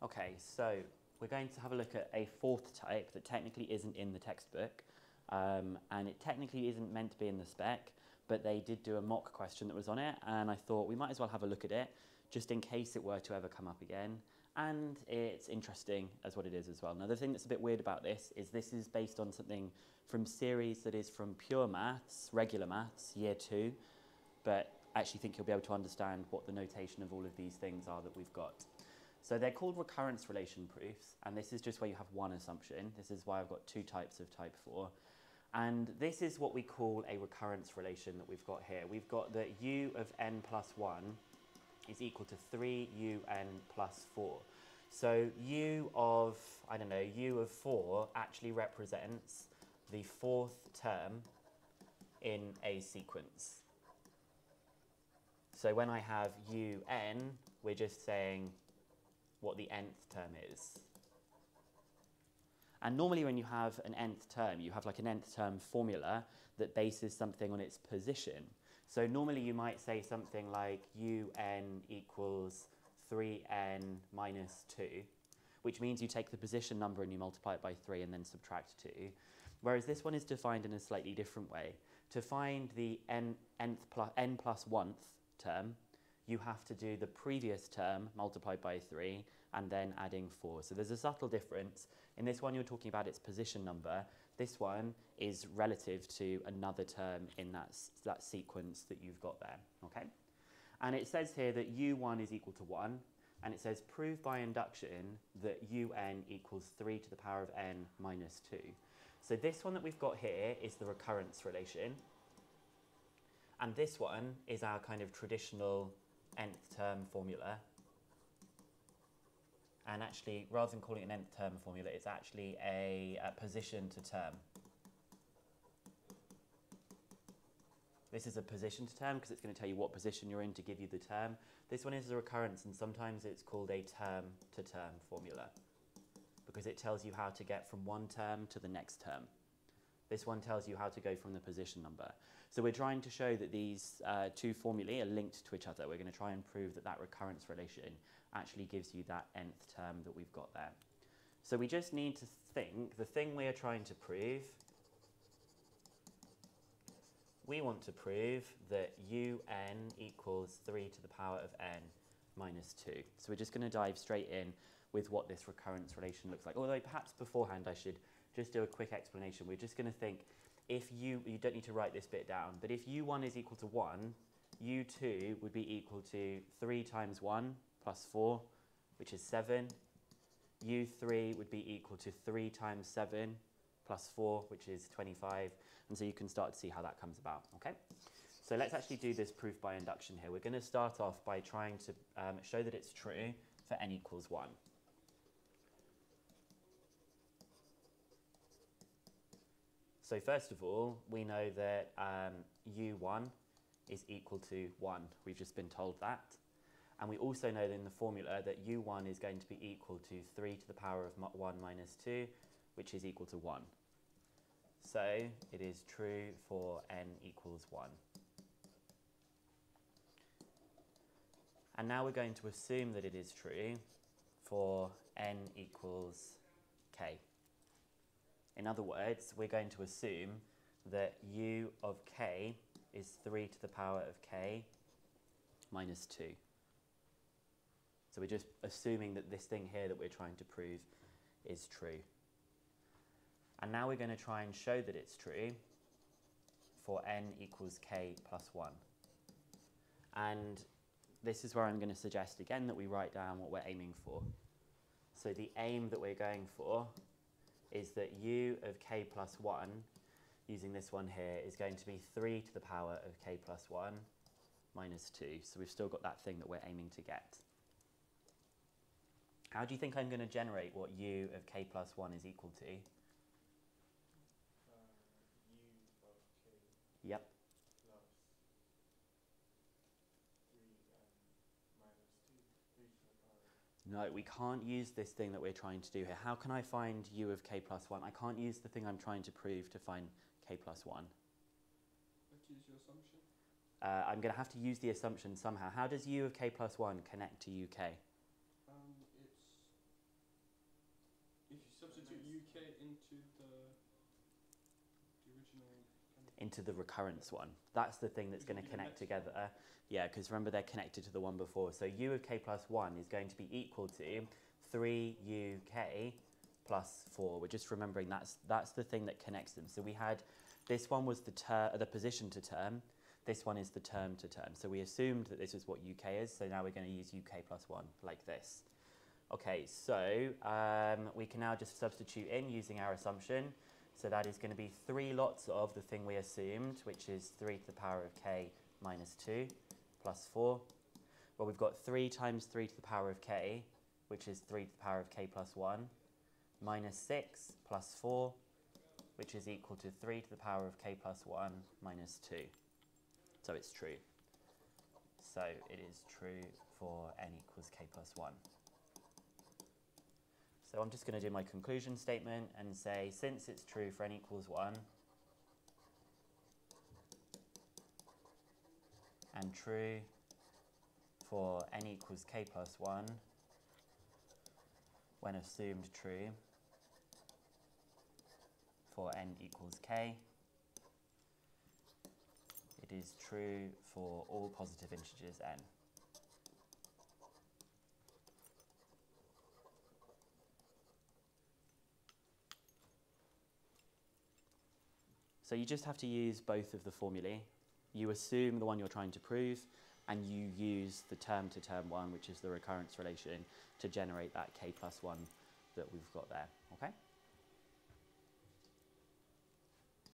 Okay, so we're going to have a look at a fourth type that technically isn't in the textbook, and it technically isn't meant to be in the spec, but they did do a mock question that was on it, and I thought we might as well have a look at it, just in case it were to ever come up again, and it's interesting as what it is as well. Now, the thing that's a bit weird about this is based on something from series that is from pure maths, regular maths, year 2, but I actually think you'll be able to understand what the notation of all of these things are that we've got. So they're called recurrence relation proofs, and this is just where you have one assumption. This is why I've got two types of type 4. And this is what we call a recurrence relation that we've got here. We've got that u of n plus 1 is equal to 3un plus 4. So u of, I don't know, u of 4 actually represents the fourth term in a sequence. So when I have un, we're just saying what the nth term is. And normally when you have an nth term, you have like an nth term formula that bases something on its position. So normally you might say something like un equals 3n minus 2, which means you take the position number and you multiply it by 3 and then subtract 2. Whereas this one is defined in a slightly different way. To find the n plus 1th term, you have to do the previous term multiplied by 3 and then adding 4. So there's a subtle difference. In this one, you're talking about its position number. This one is relative to another term in that sequence that you've got there, okay? And it says here that u1 is equal to 1, and it says prove by induction that un equals 3 to the power of n minus 2. So this one that we've got here is the recurrence relation. And this one is our kind of traditional nth term formula. And actually, rather than calling it an nth term formula, it's actually a position to term. This is a position to term because it's going to tell you what position you're in to give you the term. This one is a recurrence, and sometimes it's called a term to term formula because it tells you how to get from one term to the next term. This one tells you how to go from the position number. So we're trying to show that these two formulae are linked to each other. We're going to try and prove that that recurrence relation actually gives you that nth term that we've got there. So we just need to think, the thing we are trying to prove, we want to prove that un equals 3 to the power of n minus 2. So we're just going to dive straight in with what this recurrence relation looks like. Although perhaps beforehand I should just do a quick explanation. We're just going to think, if you don't need to write this bit down, but if u1 is equal to 1, u2 would be equal to 3 times 1 plus 4, which is 7. u3 would be equal to 3 times 7 plus 4, which is 25. And so you can start to see how that comes about, okay? So let's actually do this proof by induction here. We're going to start off by trying to show that it's true for n equals 1. So first of all, we know that u1 is equal to 1. We've just been told that. And we also know that in the formula that u1 is going to be equal to 3 to the power of 1 minus 2, which is equal to 1. So it is true for n equals 1. And now we're going to assume that it is true for n equals k. In other words, we're going to assume that u of k is 3 to the power of k minus 2. So we're just assuming that this thing here that we're trying to prove is true. And now we're going to try and show that it's true for n equals k plus 1. And this is where I'm going to suggest again that we write down what we're aiming for. So the aim that we're going for is that u of k plus 1, using this one here, is going to be 3 to the power of k plus 1 minus 2. So we've still got that thing that we're aiming to get. How do you think I'm going to generate what u of k plus 1 is equal to? U of k Yep. plus 3n minus 2, 3 to the power. No, we can't use this thing that we're trying to do here. How can I find u of k plus 1? I can't use the thing I'm trying to prove to find k plus 1. Let's use your assumption. I'm going to have to use the assumption somehow. How does u of k plus 1 connect to uk? It's If you substitute UK into the original kind of into the recurrence one. That's the thing that's Which going will to be the connect next together. Yeah, because remember they're connected to the one before. So u of k plus 1 is going to be equal to 3uk plus 4. We're just remembering that's the thing that connects them. So we had, this one was the position to term. This one is the term to term. So we assumed that this is what uk is. So now we're going to use uk plus 1 like this. Okay, so we can now just substitute in using our assumption. So that is going to be 3 lots of the thing we assumed, which is 3 to the power of k minus 2 plus 4. Well, we've got 3 times 3 to the power of k, which is 3 to the power of k plus 1, minus 6 plus 4, which is equal to 3 to the power of k plus 1 minus 2. So it's true. So it is true for n equals k plus 1. So I'm just going to do my conclusion statement and say, since it's true for n equals 1, and true for n equals k plus 1, when assumed true for n equals k, it is true for all positive integers n. So you just have to use both of the formulae. You assume the one you're trying to prove, and you use the term-to-term one, which is the recurrence relation, to generate that k plus 1 that we've got there. Okay?